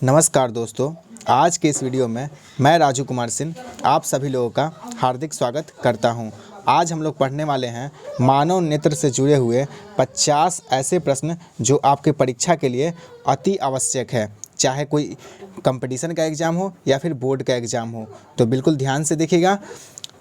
नमस्कार दोस्तों, आज के इस वीडियो में मैं राजू कुमार सिंह आप सभी लोगों का हार्दिक स्वागत करता हूं। आज हम लोग पढ़ने वाले हैं मानव नेत्र से जुड़े हुए 50 ऐसे प्रश्न जो आपके परीक्षा के लिए अति आवश्यक है, चाहे कोई कंपटीशन का एग्ज़ाम हो या फिर बोर्ड का एग्ज़ाम हो। तो बिल्कुल ध्यान से देखिएगा।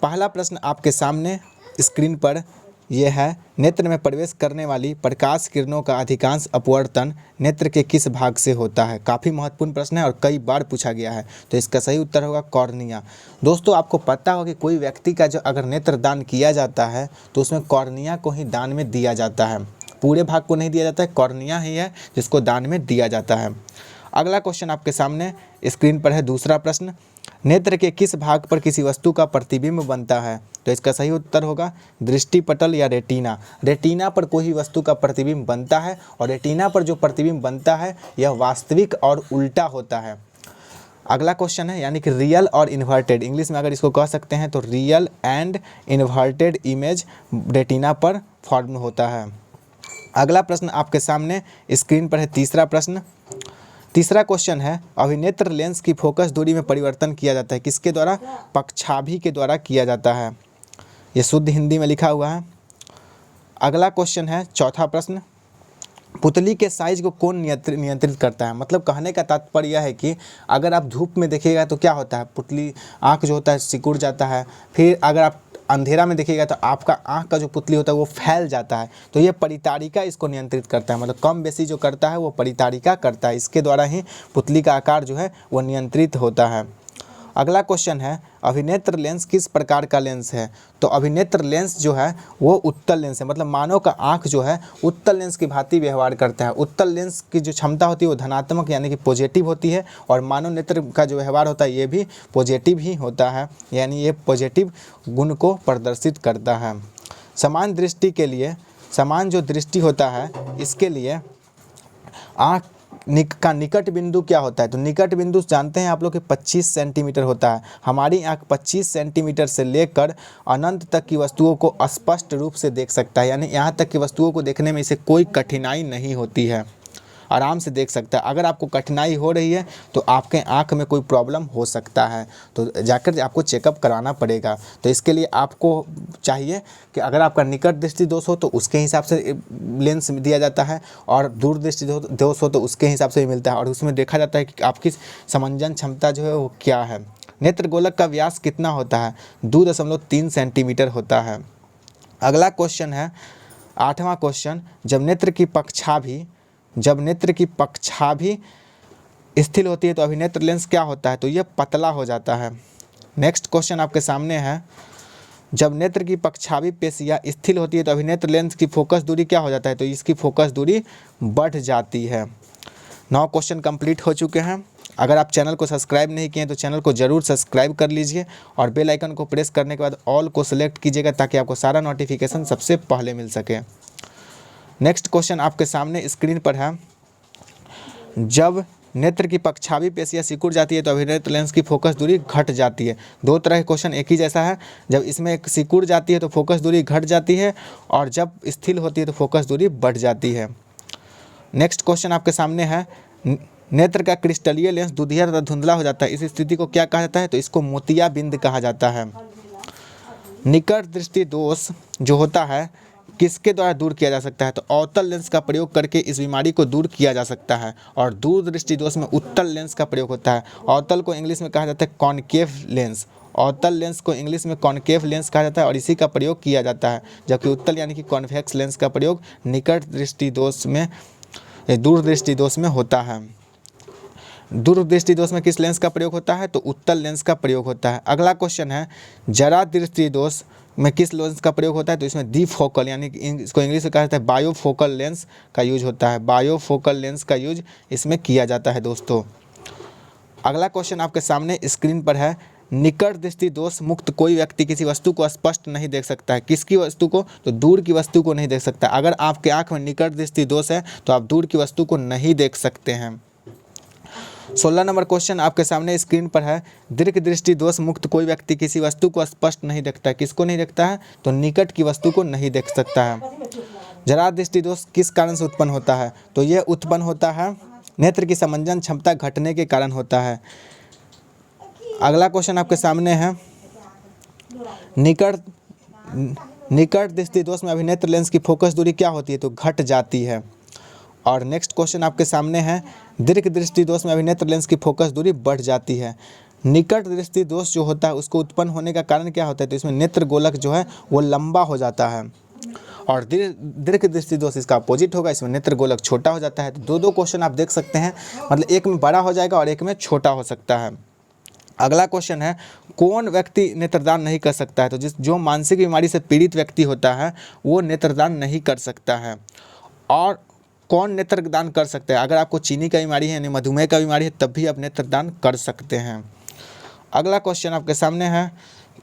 पहला प्रश्न आपके सामने स्क्रीन पर यह है, नेत्र में प्रवेश करने वाली प्रकाश किरणों का अधिकांश अपवर्तन नेत्र के किस भाग से होता है। काफ़ी महत्वपूर्ण प्रश्न है और कई बार पूछा गया है। तो इसका सही उत्तर होगा कॉर्निया। दोस्तों, आपको पता होगा कि कोई व्यक्ति का जो अगर नेत्र दान किया जाता है तो उसमें कॉर्निया को ही दान में दिया जाता है, पूरे भाग को नहीं दिया जाता है। कॉर्निया ही है जिसको दान में दिया जाता है। अगला क्वेश्चन आपके सामने स्क्रीन पर है, दूसरा प्रश्न, नेत्र के किस भाग पर किसी वस्तु का प्रतिबिंब बनता है। तो इसका सही उत्तर होगा दृष्टिपटल या रेटिना। रेटिना पर कोई वस्तु का प्रतिबिंब बनता है और रेटिना पर जो प्रतिबिंब बनता है यह वास्तविक और उल्टा होता है। अगला क्वेश्चन है यानी कि रियल और इन्वर्टेड, इंग्लिश में अगर इसको कह सकते हैं तो real and inverted image retina पर फॉर्म होता है। अगला प्रश्न आपके सामने स्क्रीन पर है, तीसरा प्रश्न। तीसरा क्वेश्चन है, अभिनेत्र लेंस की फोकस दूरी में परिवर्तन किया जाता है किसके द्वारा। पक्षाभि के द्वारा किया जाता है। ये शुद्ध हिंदी में लिखा हुआ है। अगला क्वेश्चन है, चौथा प्रश्न, पुतली के साइज को कौन नियंत्रित करता है। मतलब कहने का तात्पर्य यह है कि अगर आप धूप में देखिएगा तो क्या होता है, पुतली आँख जो होता है सिकुड़ जाता है। फिर अगर आप अंधेरा में देखिएगा तो आपका आँख का जो पुतली होता है वो फैल जाता है। तो ये परितारिका इसको नियंत्रित करता है, मतलब कम बेसी जो करता है वो परितारिका करता है। इसके द्वारा ही पुतली का आकार जो है वो नियंत्रित होता है। अगला क्वेश्चन है, अभिनेत्र लेंस किस प्रकार का लेंस है। तो अभिनेत्र लेंस जो है वो उत्तल लेंस है, मतलब मानव का आँख जो है उत्तल लेंस की भांति व्यवहार करता है। उत्तल लेंस की जो क्षमता होती है वो धनात्मक यानी कि पॉजिटिव होती है और मानव नेत्र का जो व्यवहार होता है ये भी पॉजिटिव ही होता है, यानी ये पॉजिटिव गुण को प्रदर्शित करता है। समान दृष्टि के लिए, समान जो दृष्टि होता है इसके लिए आँख का निकट बिंदु क्या होता है। तो निकट बिंदु जानते हैं आप लोग कि 25 सेंटीमीटर होता है। हमारी आँख 25 सेंटीमीटर से लेकर अनंत तक की वस्तुओं को स्पष्ट रूप से देख सकता है, यानी यहाँ तक की वस्तुओं को देखने में इसे कोई कठिनाई नहीं होती है, आराम से देख सकता है। अगर आपको कठिनाई हो रही है तो आपके आँख में कोई प्रॉब्लम हो सकता है, तो जाकर आपको चेकअप कराना पड़ेगा। तो इसके लिए आपको चाहिए कि अगर आपका निकट दृष्टि दोष हो तो उसके हिसाब से लेंस दिया जाता है और दूर दृष्टि दोष हो तो उसके हिसाब से भी मिलता है, और उसमें देखा जाता है कि आपकी समंजन क्षमता जो है वो क्या है। नेत्र गोलक का व्यास कितना होता है, 2.3 सेंटीमीटर होता है। अगला क्वेश्चन है, 8वां क्वेश्चन, जब नेत्र की पक्षाभि स्थिर होती है तो अभिनेत्र लेंस क्या होता है। तो यह पतला हो जाता है। नेक्स्ट क्वेश्चन आपके सामने है, जब नेत्र की पक्षाभि पेशियाँ स्थिर होती है तो अभिनेत्र लेंस की फोकस दूरी क्या हो जाता है। तो इसकी फोकस दूरी बढ़ जाती है। 9 क्वेश्चन कंप्लीट हो चुके हैं। अगर आप चैनल को सब्सक्राइब नहीं किए तो चैनल को ज़रूर सब्सक्राइब कर लीजिए और बेल आइकन को प्रेस करने के बाद ऑल को सिलेक्ट कीजिएगा ताकि आपको सारा नोटिफिकेशन सबसे पहले मिल सके। नेक्स्ट क्वेश्चन आपके सामने स्क्रीन पर है, जब नेत्र की पक्षाभि पेशियाँ सिकुड़ जाती है तो अभिनेत्र लेंस की फोकस दूरी घट जाती है। दो तरह के क्वेश्चन एक ही जैसा है, जब इसमें एक सिकुड़ जाती है तो फोकस दूरी घट जाती है और जब स्थिर होती है तो फोकस दूरी बढ़ जाती है। नेक्स्ट क्वेश्चन आपके सामने है, नेत्र का क्रिस्टलीय लेंस दुधिया तथा धुंधला हो जाता है, इस स्थिति को क्या कहा जाता है। तो इसको मोतियाबिंद कहा जाता है। निकट दृष्टि दोष जो होता है किसके द्वारा दूर किया जा सकता है। तो अवतल लेंस का प्रयोग करके इस बीमारी को दूर किया जा सकता है और दूर दृष्टि दोष में उत्तल लेंस का प्रयोग होता है। अवतल को इंग्लिश में कहा जाता है कॉनकेव लेंस, अवतल लेंस को इंग्लिश में कॉनकेव लेंस कहा जाता है और इसी का प्रयोग किया जाता है, जबकि उत्तल यानी कि कॉन्वेक्स लेंस का प्रयोग निकट दृष्टि दोष में दूर दृष्टि दोष में होता है। दूर दृष्टि दोष में किस लेंस का प्रयोग होता है। तो उत्तल लेंस का प्रयोग होता है। अगला क्वेश्चन है, जरा दृष्टि दोष में किस लेंस का प्रयोग होता है। तो इसमें द्विफोकल यानी कि इसको इंग्लिश में कहा जाता है बायोफोकल लेंस का यूज होता है। बायोफोकल लेंस का यूज इसमें किया जाता है दोस्तों। अगला क्वेश्चन आपके सामने स्क्रीन पर है, निकट दृष्टि दोष मुक्त कोई व्यक्ति किसी वस्तु को स्पष्ट नहीं देख सकता है। किसकी वस्तु को। तो दूर की वस्तु को नहीं देख सकता। अगर आपके आँख में निकट दृष्टि दोष है तो आप दूर की वस्तु को नहीं देख सकते हैं। 16 नंबर क्वेश्चन आपके सामने स्क्रीन पर है, दीर्घ दृष्टि दोष मुक्त कोई व्यक्ति किसी वस्तु को स्पष्ट नहीं देखता है। किसको नहीं देखता है। तो निकट की वस्तु को नहीं देख सकता है। जरा दृष्टि दोष किस कारण से उत्पन्न होता है। तो यह उत्पन्न होता है नेत्र की समंजन क्षमता घटने के कारण होता है। अगला क्वेश्चन आपके सामने है, निकट दृष्टि दोष में अभिनेत्र लेंस की फोकस दूरी क्या होती है? तो घट जाती है। और नेक्स्ट क्वेश्चन आपके सामने है, दीर्घ दृष्टि दोष में अभिनेत्र लेंस की फोकस दूरी बढ़ जाती है। निकट दृष्टि दोष जो होता है उसको उत्पन्न होने का कारण क्या होता है? तो इसमें नेत्र गोलक जो है वो लंबा हो जाता है। और दीर्घ दृष्टि दोष इसका अपोजिट होगा, इसमें नेत्र गोलक छोटा हो जाता है। तो दो क्वेश्चन आप देख सकते हैं, मतलब एक में बड़ा हो जाएगा और एक में छोटा हो सकता है। अगला क्वेश्चन है, कौन व्यक्ति नेत्रदान नहीं कर सकता है? तो जो मानसिक बीमारी से पीड़ित व्यक्ति होता है वो नेत्रदान नहीं कर सकता है। और कौन नेत्रदान कर सकता है? अगर आपको चीनी का बीमारी है यानी मधुमेह का बीमारी है तब भी आप नेत्रदान कर सकते हैं। अगला क्वेश्चन आपके सामने है,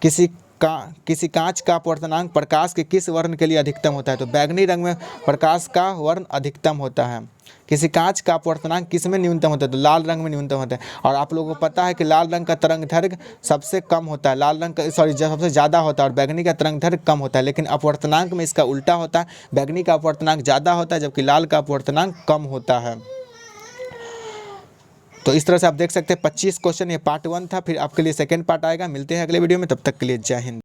किसी कांच का अपवर्तनांक प्रकाश के किस वर्ण के लिए अधिकतम होता है? तो बैगनी रंग में प्रकाश का वर्ण अधिकतम होता है। किसी कांच का अपवर्तनांक किस में न्यूनतम होता है? तो लाल रंग में न्यूनतम होता है। और आप लोगों को पता है कि लाल रंग का तरंग दैर्घ्य सबसे कम होता है, सबसे ज़्यादा होता है, और बैगनी का तरंग दैर्घ्य कम होता है। लेकिन अपवर्तनांक में इसका उल्टा होता है, बैगनी का अपवर्तनांक ज़्यादा होता है जबकि लाल का अपवर्तनांक कम होता है। तो इस तरह से आप देख सकते हैं 25 क्वेश्चन, ये पार्ट 1 था। फिर आपके लिए सेकेंड पार्ट आएगा। मिलते हैं अगले वीडियो में, तब तक के लिए जय हिंद।